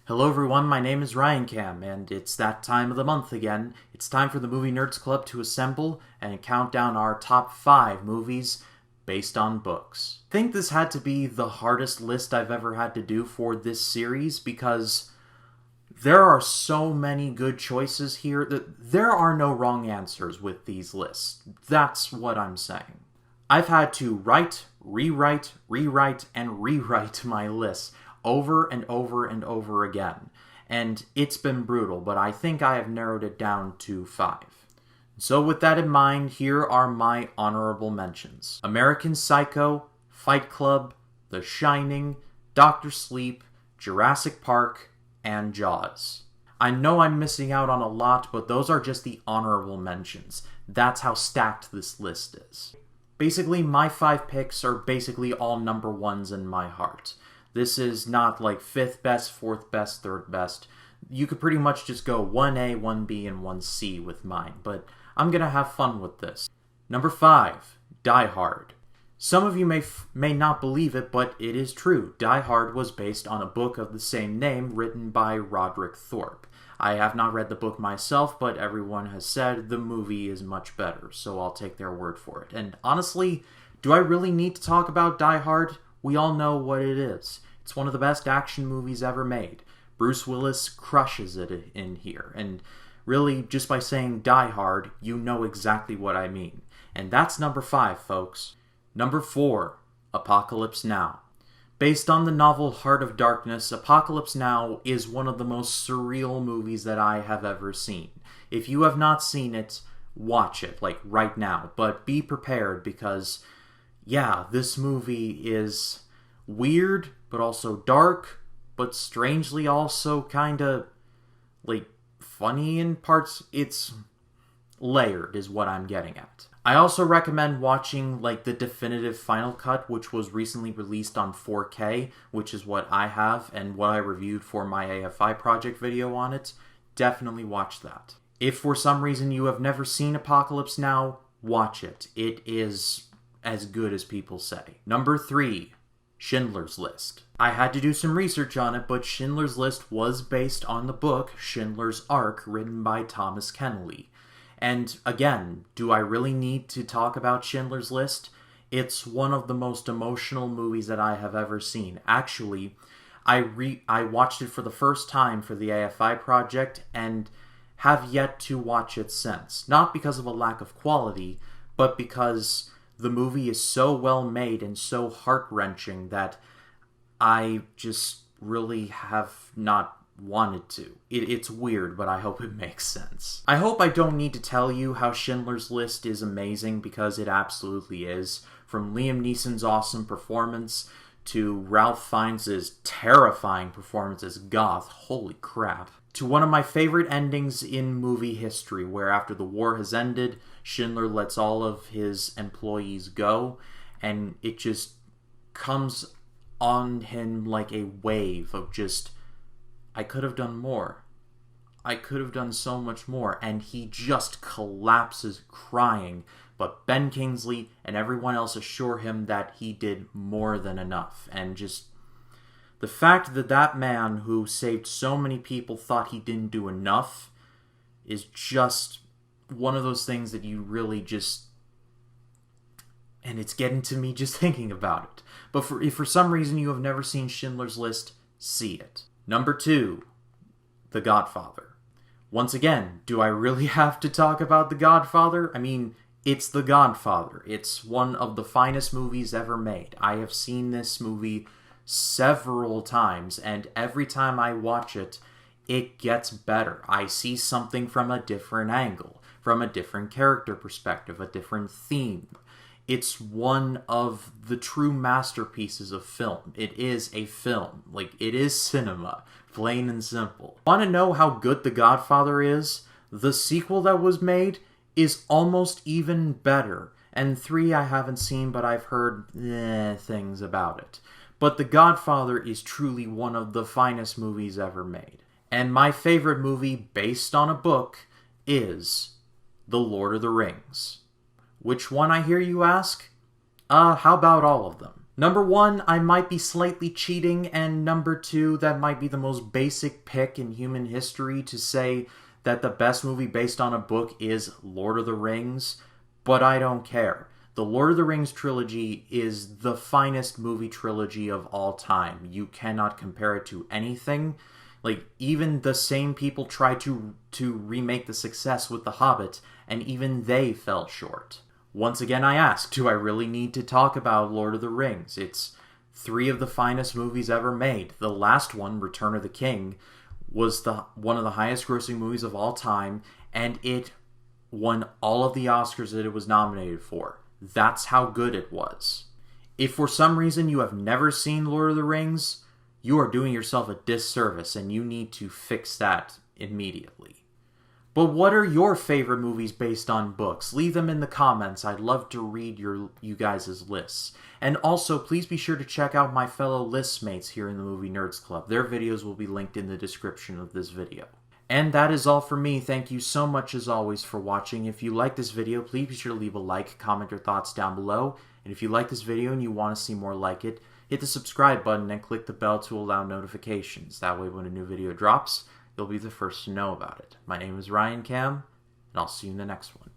Hello everyone, my name is Ryan Cam, and it's that time of the month again. It's time for the Movie Nerds Club to assemble and count down our top 5 movies based on books. I think this had to be the hardest list I've ever had to do for this series because there are so many good choices here that there are no wrong answers with these lists. That's what I'm saying. I've had to write, rewrite, and rewrite my lists over and over and over again. And it's been brutal, but I think I have narrowed it down to 5. So with that in mind, here are my honorable mentions. American Psycho, Fight Club, The Shining, Dr. Sleep, Jurassic Park, and Jaws. I know I'm missing out on a lot, but those are just the honorable mentions. That's how stacked this list is. Basically, my 5 picks are basically all number ones in my heart. This is not like 5th best, 4th best, 3rd best. You could pretty much just go 1A, 1B, and 1C with mine, but I'm gonna have fun with this. Number 5, Die Hard. Some of you may not believe it, but it is true. Die Hard was based on a book of the same name written by Roderick Thorpe. I have not read the book myself, but everyone has said the movie is much better, so I'll take their word for it. And honestly, do I really need to talk about Die Hard? We all know what it is. It's one of the best action movies ever made. Bruce Willis crushes it in here, and really, just by saying Die Hard, you know exactly what I mean. And that's number 5, folks. Number 4, Apocalypse Now. Based on the novel Heart of Darkness, Apocalypse Now is one of the most surreal movies that I have ever seen. If you have not seen it, watch it, like right now. But be prepared because, yeah, this movie is weird, but also dark, but strangely also kinda, like, funny in parts. It's layered, is what I'm getting at. I also recommend watching, like, the definitive final cut, which was recently released on 4K, which is what I have, and what I reviewed for my AFI project video on it. Definitely watch that. If for some reason you have never seen Apocalypse Now, watch it. It is as good as people say. Number 3, Schindler's List. I had to do some research on it, but Schindler's List was based on the book Schindler's Ark, written by Thomas Kennelly. And again, do I really need to talk about Schindler's List? It's one of the most emotional movies that I have ever seen. Actually, I watched it for the first time for the AFI project and have yet to watch it since. Not because of a lack of quality, but because the movie is so well made and so heart-wrenching that I just really have not wanted to. It's weird, but I hope it makes sense. I hope I don't need to tell you how Schindler's List is amazing, because it absolutely is. From Liam Neeson's awesome performance to Ralph Fiennes' terrifying performance as Goth, holy crap, to one of my favorite endings in movie history, where after the war has ended, Schindler lets all of his employees go, and it just comes on him like a wave of just, I could have done more. I could have done so much more. And he just collapses crying. But Ben Kingsley and everyone else assure him that he did more than enough. And just the fact that that man who saved so many people thought he didn't do enough is just one of those things that you really just... And it's getting to me just thinking about it. But if for some reason you have never seen Schindler's List, see it. Number 2, The Godfather. Once again, do I really have to talk about The Godfather? I mean, it's The Godfather. It's one of the finest movies ever made. I have seen this movie several times, and every time I watch it, it gets better. I see something from a different angle, from a different character perspective, a different theme. It's one of the true masterpieces of film. It is a film. Like, it is cinema. Plain and simple. Want to know how good The Godfather is? The sequel that was made is almost even better. And 3 I haven't seen, but I've heard things about it. But The Godfather is truly one of the finest movies ever made. And my favorite movie based on a book is The Lord of the Rings. Which one, I hear you ask? How about all of them? Number 1, I might be slightly cheating, and number 2, that might be the most basic pick in human history to say that the best movie based on a book is Lord of the Rings, but I don't care. The Lord of the Rings trilogy is the finest movie trilogy of all time. You cannot compare it to anything. Like, even the same people tried to remake the success with The Hobbit, and even they fell short. Once again, I ask, do I really need to talk about Lord of the Rings? It's 3 of the finest movies ever made. The last one, Return of the King, was one of the highest grossing movies of all time, and it won all of the Oscars that it was nominated for. That's how good it was. If for some reason you have never seen Lord of the Rings, you are doing yourself a disservice, and you need to fix that immediately. But what are your favorite movies based on books? Leave them in the comments. I'd love to read you guys' lists. And also, please be sure to check out my fellow list mates here in the Movie Nerds Club. Their videos will be linked in the description of this video. And that is all for me. Thank you so much as always for watching. If you like this video, please be sure to leave a like, comment your thoughts down below. And if you like this video and you want to see more like it, hit the subscribe button and click the bell to allow notifications. That way when a new video drops, you'll be the first to know about it. My name is Ryan Cam, and I'll see you in the next one.